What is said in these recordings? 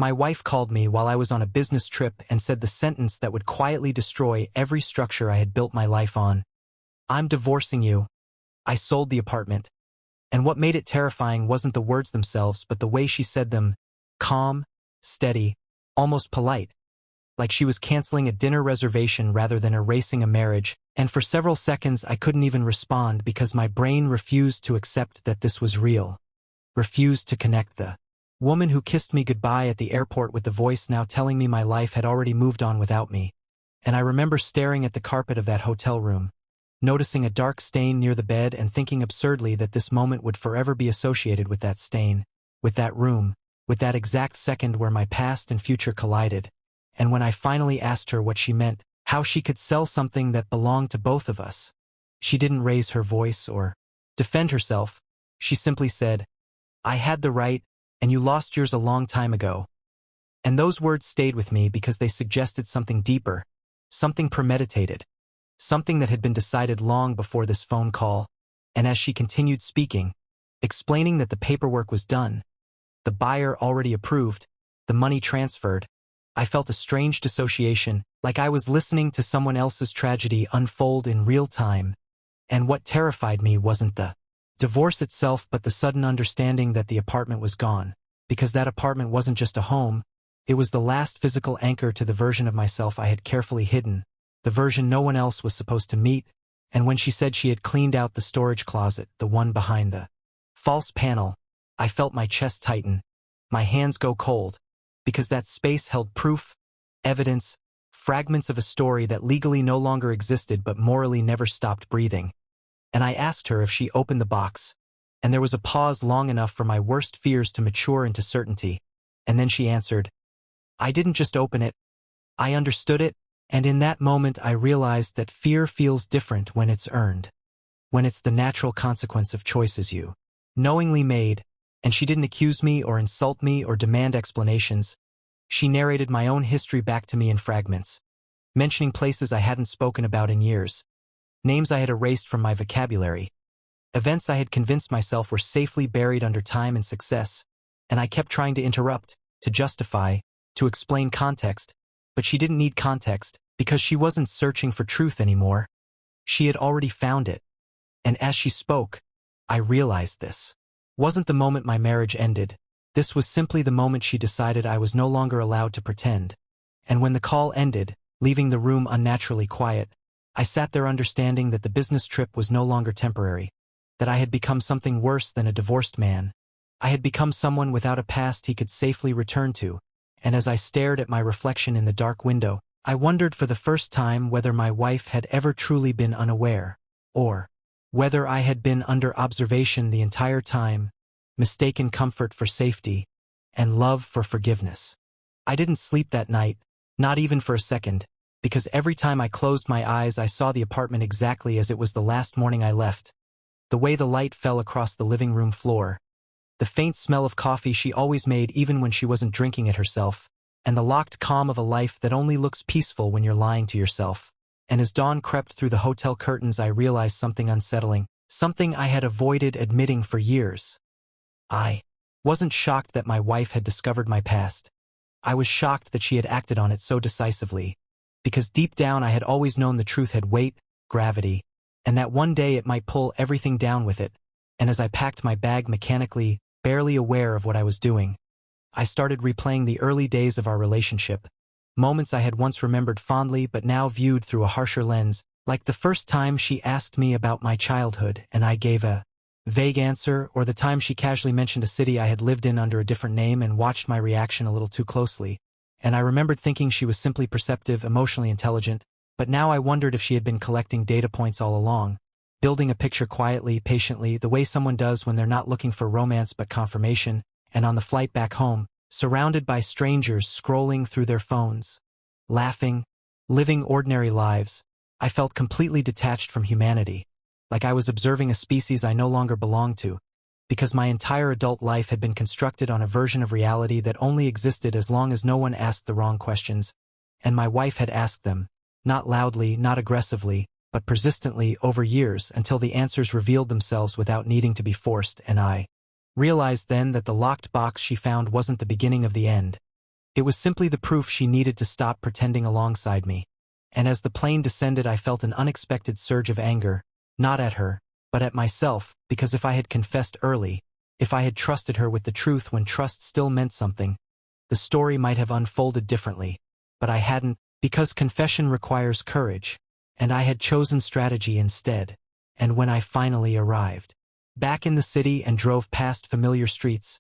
My wife called me while I was on a business trip and said the sentence that would quietly destroy every structure I had built my life on. "I'm divorcing you. I sold the apartment." And what made it terrifying wasn't the words themselves, but the way she said them, calm, steady, almost polite. Like she was canceling a dinner reservation rather than erasing a marriage, and for several seconds I couldn't even respond because my brain refused to accept that this was real. Refused to connect the woman who kissed me goodbye at the airport with the voice now telling me my life had already moved on without me. And I remember staring at the carpet of that hotel room, noticing a dark stain near the bed and thinking absurdly that this moment would forever be associated with that stain, with that room, with that exact second where my past and future collided. And when I finally asked her what she meant, how she could sell something that belonged to both of us, she didn't raise her voice or defend herself. She simply said, "I had the right, and you lost yours a long time ago." And those words stayed with me because they suggested something deeper, something premeditated, something that had been decided long before this phone call. And as she continued speaking, explaining that the paperwork was done, the buyer already approved, the money transferred, I felt a strange dissociation, like I was listening to someone else's tragedy unfold in real time. And what terrified me wasn't the divorce itself but the sudden understanding that the apartment was gone, because that apartment wasn't just a home, it was the last physical anchor to the version of myself I had carefully hidden, the version no one else was supposed to meet. And when she said she had cleaned out the storage closet, the one behind the false panel, I felt my chest tighten, my hands go cold, because that space held proof, evidence, fragments of a story that legally no longer existed but morally never stopped breathing. And I asked her if she opened the box, and there was a pause long enough for my worst fears to mature into certainty. And then she answered, "I didn't just open it, I understood it." And in that moment I realized that fear feels different when it's earned, when it's the natural consequence of choices you knowingly made. And she didn't accuse me or insult me or demand explanations. She narrated my own history back to me in fragments, mentioning places I hadn't spoken about in years, names I had erased from my vocabulary, events I had convinced myself were safely buried under time and success. And I kept trying to interrupt, to justify, to explain context, but she didn't need context, because she wasn't searching for truth anymore. She had already found it. And as she spoke, I realized this wasn't the moment my marriage ended. This was simply the moment she decided I was no longer allowed to pretend. And when the call ended, leaving the room unnaturally quiet, I sat there understanding that the business trip was no longer temporary, that I had become something worse than a divorced man. I had become someone without a past he could safely return to. And as I stared at my reflection in the dark window, I wondered for the first time whether my wife had ever truly been unaware, or whether I had been under observation the entire time, mistaken comfort for safety, and love for forgiveness. I didn't sleep that night, not even for a second, because every time I closed my eyes I saw the apartment exactly as it was the last morning I left. The way the light fell across the living room floor, the faint smell of coffee she always made even when she wasn't drinking it herself, and the locked calm of a life that only looks peaceful when you're lying to yourself. And as dawn crept through the hotel curtains I realized something unsettling, something I had avoided admitting for years. I wasn't shocked that my wife had discovered my past. I was shocked that she had acted on it so decisively, because deep down I had always known the truth had weight, gravity, and that one day it might pull everything down with it. And as I packed my bag mechanically, barely aware of what I was doing, I started replaying the early days of our relationship, moments I had once remembered fondly but now viewed through a harsher lens, like the first time she asked me about my childhood and I gave a vague answer, or the time she casually mentioned a city I had lived in under a different name and watched my reaction a little too closely. And I remembered thinking she was simply perceptive, emotionally intelligent, but now I wondered if she had been collecting data points all along, building a picture quietly, patiently, the way someone does when they're not looking for romance but confirmation. And on the flight back home, surrounded by strangers scrolling through their phones, laughing, living ordinary lives, I felt completely detached from humanity, like I was observing a species I no longer belonged to, because my entire adult life had been constructed on a version of reality that only existed as long as no one asked the wrong questions, and my wife had asked them, not loudly, not aggressively, but persistently over years until the answers revealed themselves without needing to be forced. And I realized then that the locked box she found wasn't the beginning of the end. It was simply the proof she needed to stop pretending alongside me. And as the plane descended, I felt an unexpected surge of anger, not at her, but at myself, because if I had confessed early, if I had trusted her with the truth when trust still meant something, the story might have unfolded differently. But I hadn't, because confession requires courage, and I had chosen strategy instead. And when I finally arrived back in the city and drove past familiar streets,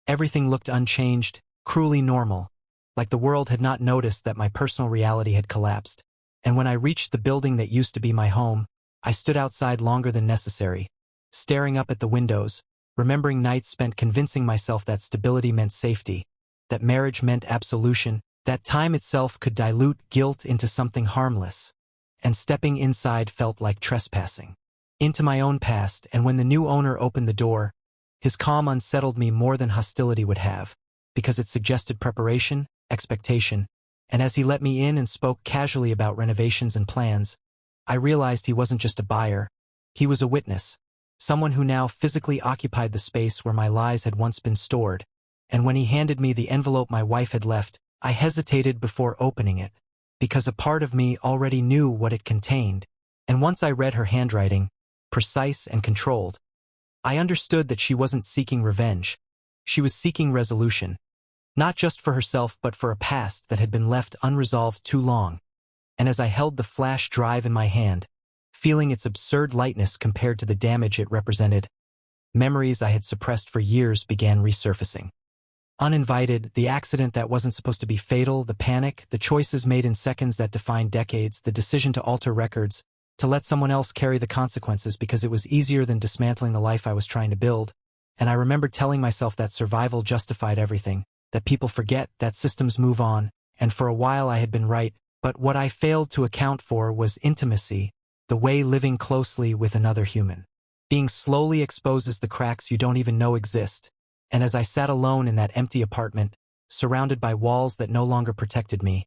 everything looked unchanged, cruelly normal, like the world had not noticed that my personal reality had collapsed. And when I reached the building that used to be my home, I stood outside longer than necessary, staring up at the windows, remembering nights spent convincing myself that stability meant safety, that marriage meant absolution, that time itself could dilute guilt into something harmless. And stepping inside felt like trespassing into my own past. And when the new owner opened the door, his calm unsettled me more than hostility would have, because it suggested preparation, expectation, and as he let me in and spoke casually about renovations and plans, I realized he wasn't just a buyer, he was a witness, someone who now physically occupied the space where my lies had once been stored. And when he handed me the envelope my wife had left, I hesitated before opening it, because a part of me already knew what it contained. And once I read her handwriting, precise and controlled, I understood that she wasn't seeking revenge. She was seeking resolution, not just for herself but for a past that had been left unresolved too long. And as I held the flash drive in my hand, feeling its absurd lightness compared to the damage it represented, memories I had suppressed for years began resurfacing. Uninvited, the accident that wasn't supposed to be fatal, the panic, the choices made in seconds that defined decades, the decision to alter records, to let someone else carry the consequences because it was easier than dismantling the life I was trying to build. And I remembered telling myself that survival justified everything, that people forget, that systems move on, and for a while I had been right, but what I failed to account for was intimacy, the way living closely with another human being slowly exposes the cracks you don't even know exist. And as I sat alone in that empty apartment, surrounded by walls that no longer protected me,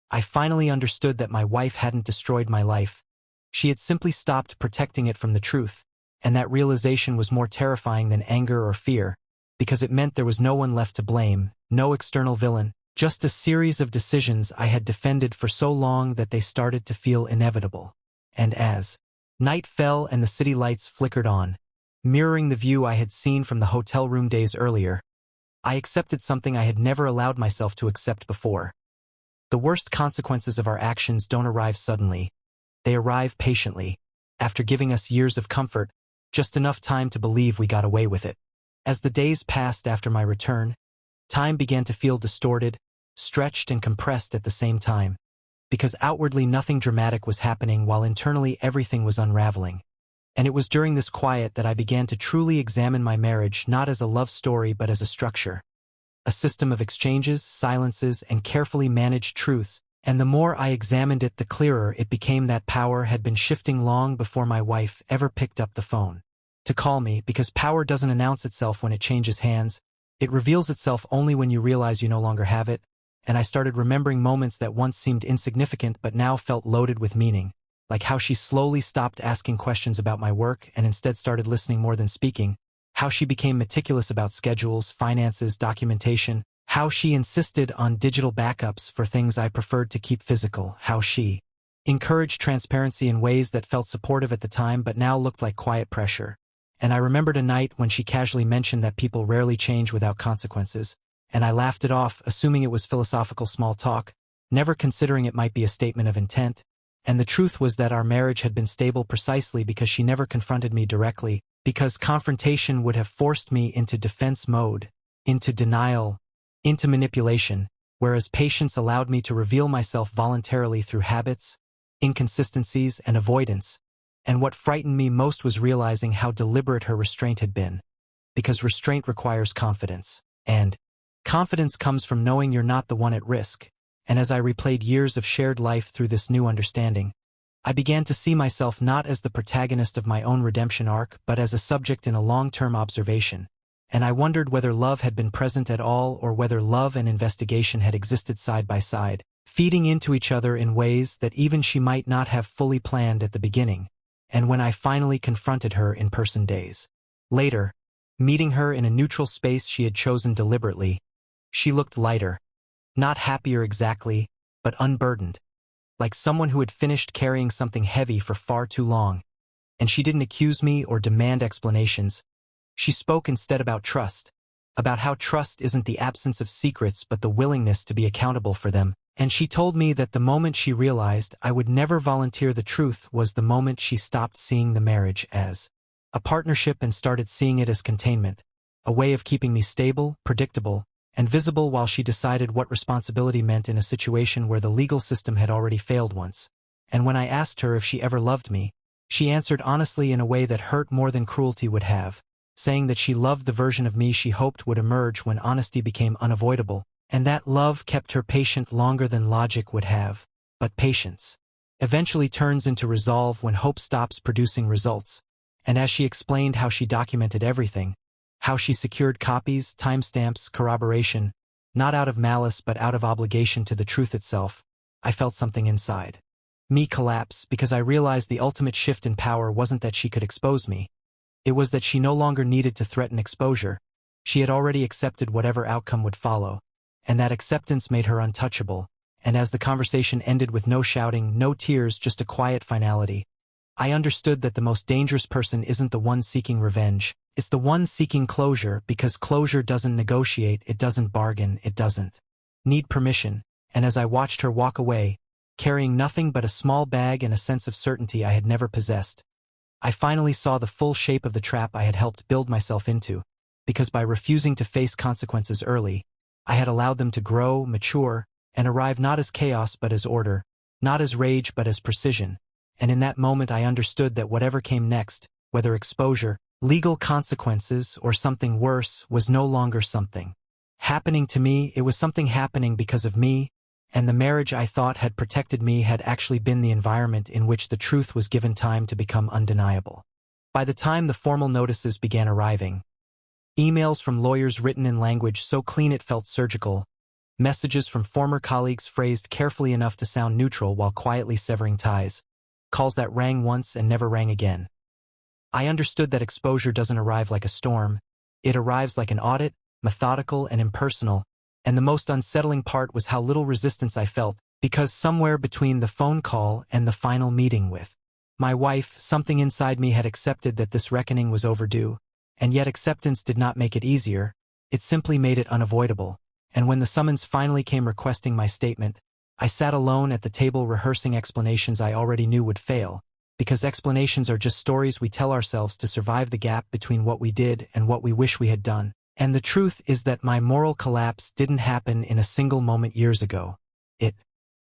I finally understood that my wife hadn't destroyed my life. She had simply stopped protecting it from the truth, and that realization was more terrifying than anger or fear, because it meant there was no one left to blame, no external villain, just a series of decisions I had defended for so long that they started to feel inevitable. And as night fell and the city lights flickered on, mirroring the view I had seen from the hotel room days earlier, I accepted something I had never allowed myself to accept before. The worst consequences of our actions don't arrive suddenly. They arrive patiently, after giving us years of comfort, just enough time to believe we got away with it. As the days passed after my return, time began to feel distorted, stretched and compressed at the same time, because outwardly nothing dramatic was happening while internally everything was unraveling. And it was during this quiet that I began to truly examine my marriage not as a love story but as a structure, a system of exchanges, silences, and carefully managed truths. And the more I examined it, the clearer it became that power had been shifting long before my wife ever picked up the phone to call me, because power doesn't announce itself when it changes hands. It reveals itself only when you realize you no longer have it. And I started remembering moments that once seemed insignificant but now felt loaded with meaning, like how she slowly stopped asking questions about my work and instead started listening more than speaking, how she became meticulous about schedules, finances, documentation, how she insisted on digital backups for things I preferred to keep physical, how she encouraged transparency in ways that felt supportive at the time but now looked like quiet pressure. And I remembered a night when she casually mentioned that people rarely change without consequences, and I laughed it off, assuming it was philosophical small talk, never considering it might be a statement of intent. And the truth was that our marriage had been stable precisely because she never confronted me directly, because confrontation would have forced me into defense mode, into denial, into manipulation, whereas patience allowed me to reveal myself voluntarily through habits, inconsistencies, and avoidance. And what frightened me most was realizing how deliberate her restraint had been, because restraint requires confidence, and confidence comes from knowing you're not the one at risk. And as I replayed years of shared life through this new understanding, I began to see myself not as the protagonist of my own redemption arc but as a subject in a long-term observation. And I wondered whether love had been present at all or whether love and investigation had existed side by side, feeding into each other in ways that even she might not have fully planned at the beginning. And when I finally confronted her in person days later, meeting her in a neutral space she had chosen deliberately, she looked lighter, Not happier exactly, but unburdened. Like someone who had finished carrying something heavy for far too long. And she didn't accuse me or demand explanations. She spoke instead about trust. About how trust isn't the absence of secrets but the willingness to be accountable for them. And she told me that the moment she realized I would never volunteer the truth was the moment she stopped seeing the marriage as a partnership and started seeing it as containment, a way of keeping me stable, predictable, and visible while she decided what responsibility meant in a situation where the legal system had already failed once. And when I asked her if she ever loved me, she answered honestly in a way that hurt more than cruelty would have, saying that she loved the version of me she hoped would emerge when honesty became unavoidable, and that love kept her patient longer than logic would have. But patience eventually turns into resolve when hope stops producing results. And as she explained how she documented everything, how she secured copies, timestamps, corroboration, not out of malice but out of obligation to the truth itself, I felt something inside me collapse because I realized the ultimate shift in power wasn't that she could expose me. It was that she no longer needed to threaten exposure. She had already accepted whatever outcome would follow, and that acceptance made her untouchable. And as the conversation ended with no shouting, no tears, just a quiet finality, I understood that the most dangerous person isn't the one seeking revenge. It's the one seeking closure, because closure doesn't negotiate, it doesn't bargain, it doesn't need permission. And as I watched her walk away, carrying nothing but a small bag and a sense of certainty I had never possessed, I finally saw the full shape of the trap I had helped build myself into, because by refusing to face consequences early, I had allowed them to grow, mature, and arrive not as chaos but as order, not as rage but as precision. And in that moment I understood that whatever came next, whether exposure, legal consequences, or something worse, was no longer something happening to me, it was something happening because of me, and the marriage I thought had protected me had actually been the environment in which the truth was given time to become undeniable. By the time the formal notices began arriving, emails from lawyers written in language so clean it felt surgical, messages from former colleagues phrased carefully enough to sound neutral while quietly severing ties, calls that rang once and never rang again. I understood that exposure doesn't arrive like a storm, it arrives like an audit, methodical and impersonal, and the most unsettling part was how little resistance I felt, because somewhere between the phone call and the final meeting with my wife, something inside me had accepted that this reckoning was overdue, and yet acceptance did not make it easier, it simply made it unavoidable. And when the summons finally came requesting my statement, I sat alone at the table rehearsing explanations I already knew would fail, because explanations are just stories we tell ourselves to survive the gap between what we did and what we wish we had done. And the truth is that my moral collapse didn't happen in a single moment years ago. It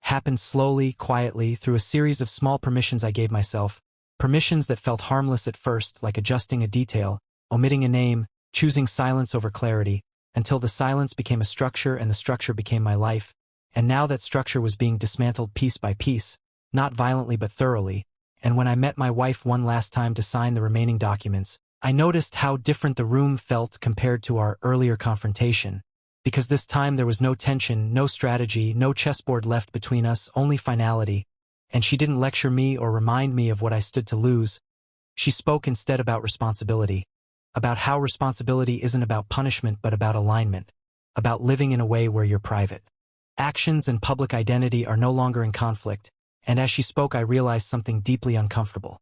happened slowly, quietly, through a series of small permissions I gave myself, permissions that felt harmless at first, like adjusting a detail, omitting a name, choosing silence over clarity, until the silence became a structure and the structure became my life. And now that structure was being dismantled piece by piece, not violently but thoroughly. And when I met my wife one last time to sign the remaining documents, I noticed how different the room felt compared to our earlier confrontation, because this time there was no tension, no strategy, no chessboard left between us, only finality, and she didn't lecture me or remind me of what I stood to lose. She spoke instead about responsibility, about how responsibility isn't about punishment but about alignment, about living in a way where your private actions and public identity are no longer in conflict, and as she spoke I realized something deeply uncomfortable.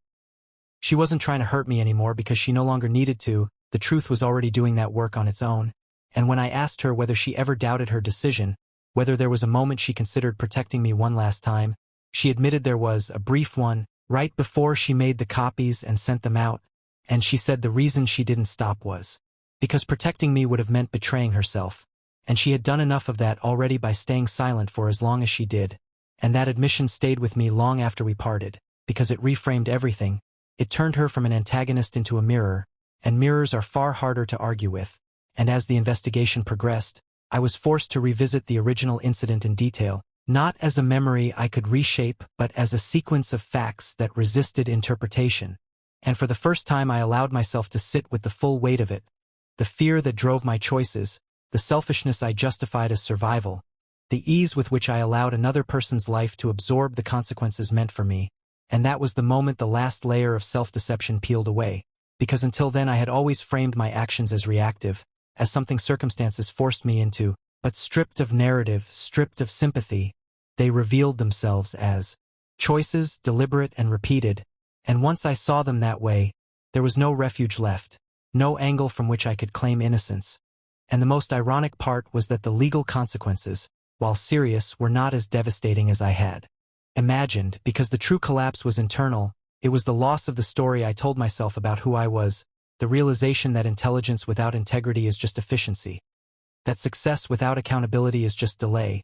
She wasn't trying to hurt me anymore because she no longer needed to, the truth was already doing that work on its own. And when I asked her whether she ever doubted her decision, whether there was a moment she considered protecting me one last time, she admitted there was, a brief one, right before she made the copies and sent them out, and she said the reason she didn't stop was because protecting me would have meant betraying herself, and she had done enough of that already by staying silent for as long as she did, and that admission stayed with me long after we parted, because it reframed everything. It turned her from an antagonist into a mirror, and mirrors are far harder to argue with. And as the investigation progressed, I was forced to revisit the original incident in detail, not as a memory I could reshape but as a sequence of facts that resisted interpretation. And for the first time I allowed myself to sit with the full weight of it, the fear that drove my choices, the selfishness I justified as survival, the ease with which I allowed another person's life to absorb the consequences meant for me. And that was the moment the last layer of self-deception peeled away, because until then I had always framed my actions as reactive, as something circumstances forced me into, But stripped of narrative, stripped of sympathy, they revealed themselves as choices, deliberate and repeated, and once I saw them that way, there was no refuge left, no angle from which I could claim innocence. And the most ironic part was that the legal consequences, while serious, were not as devastating as I had imagined, because the true collapse was internal. It was the loss of the story I told myself about who I was, the realization that intelligence without integrity is just efficiency, that success without accountability is just delay.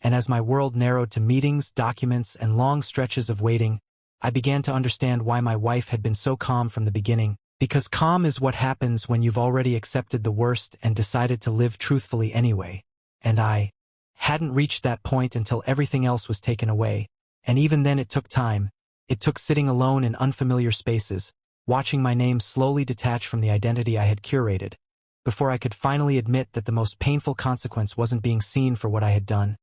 And as my world narrowed to meetings, documents, and long stretches of waiting, I began to understand why my wife had been so calm from the beginning, because calm is what happens when you've already accepted the worst and decided to live truthfully anyway. And I hadn't reached that point until everything else was taken away, and even then it took time. It took sitting alone in unfamiliar spaces, watching my name slowly detach from the identity I had curated, before I could finally admit that the most painful consequence wasn't being seen for what I had done.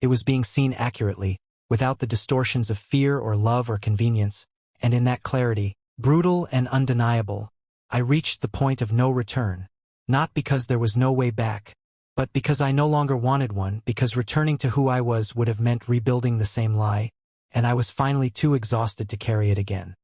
It was being seen accurately, without the distortions of fear or love or convenience, and in that clarity, brutal and undeniable, I reached the point of no return, not because there was no way back, but because I no longer wanted one, because returning to who I was would have meant rebuilding the same lie, and I was finally too exhausted to carry it again.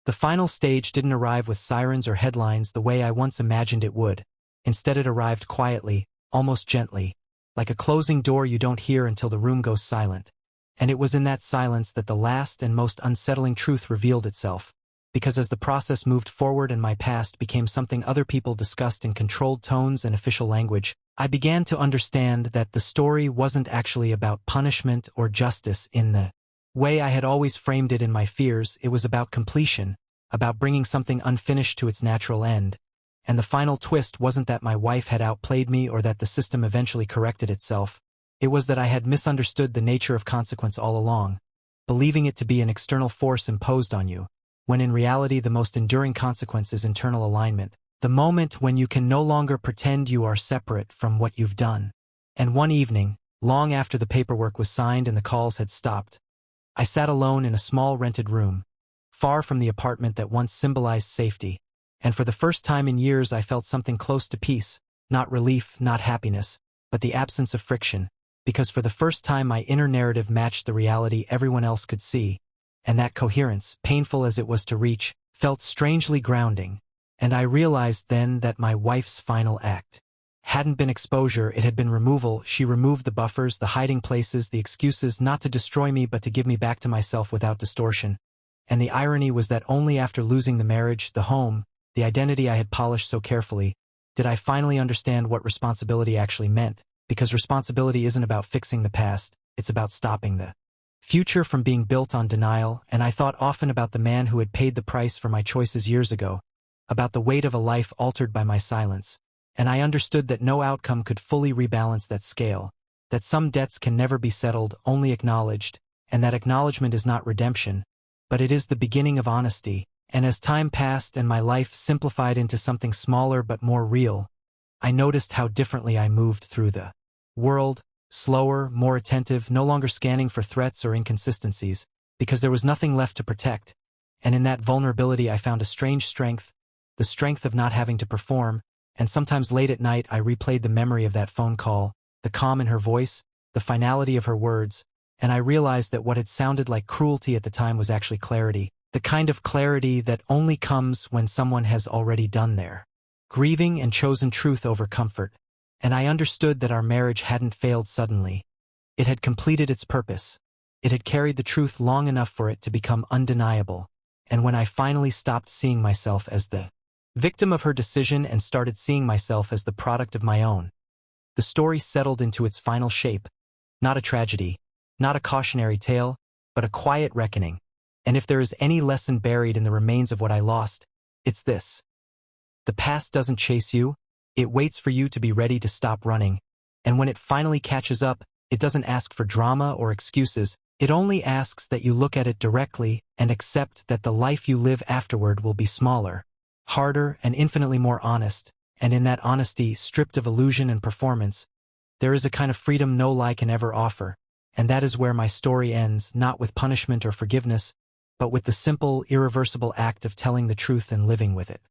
The final stage didn't arrive with sirens or headlines the way I once imagined it would. Instead, it arrived quietly, almost gently, like a closing door you don't hear until the room goes silent. And it was in that silence that the last and most unsettling truth revealed itself, because as the process moved forward and my past became something other people discussed in controlled tones and official language, I began to understand that the story wasn't actually about punishment or justice in the way I had always framed it in my fears. It was about completion, about bringing something unfinished to its natural end. And the final twist wasn't that my wife had outplayed me or that the system eventually corrected itself. It was that I had misunderstood the nature of consequence all along, believing it to be an external force imposed on you, when in reality the most enduring consequence is internal alignment, the moment when you can no longer pretend you are separate from what you've done. And one evening, long after the paperwork was signed and the calls had stopped, I sat alone in a small rented room, far from the apartment that once symbolized safety, and for the first time in years I felt something close to peace, not relief, not happiness, but the absence of friction, because for the first time my inner narrative matched the reality everyone else could see, and that coherence, painful as it was to reach, felt strangely grounding. And I realized then that my wife's final act hadn't been exposure, it had been removal. She removed the buffers, the hiding places, the excuses, not to destroy me but to give me back to myself without distortion. And the irony was that only after losing the marriage, the home, the identity I had polished so carefully, did I finally understand what responsibility actually meant, because responsibility isn't about fixing the past, it's about stopping the future from being built on denial. And I thought often about the man who had paid the price for my choices years ago, about the weight of a life altered by my silence. And I understood that no outcome could fully rebalance that scale, that some debts can never be settled, only acknowledged, and that acknowledgement is not redemption, but it is the beginning of honesty. And as time passed and my life simplified into something smaller but more real, I noticed how differently I moved through the world, slower, more attentive, no longer scanning for threats or inconsistencies, because there was nothing left to protect. And in that vulnerability I found a strange strength, the strength of not having to perform. And sometimes late at night I replayed the memory of that phone call, the calm in her voice, the finality of her words, and I realized that what had sounded like cruelty at the time was actually clarity, the kind of clarity that only comes when someone has already done their grieving and chosen truth over comfort. And I understood that our marriage hadn't failed suddenly. It had completed its purpose. It had carried the truth long enough for it to become undeniable. And when I finally stopped seeing myself as the victim of her decision and started seeing myself as the product of my own, the story settled into its final shape, not a tragedy, not a cautionary tale, but a quiet reckoning. And if there is any lesson buried in the remains of what I lost, it's this. The past doesn't chase you, it waits for you to be ready to stop running. And when it finally catches up, it doesn't ask for drama or excuses, it only asks that you look at it directly and accept that the life you live afterward will be smaller, harder, and infinitely more honest. And in that honesty, stripped of illusion and performance, there is a kind of freedom no lie can ever offer. And that is where my story ends, not with punishment or forgiveness, but with the simple, irreversible act of telling the truth and living with it.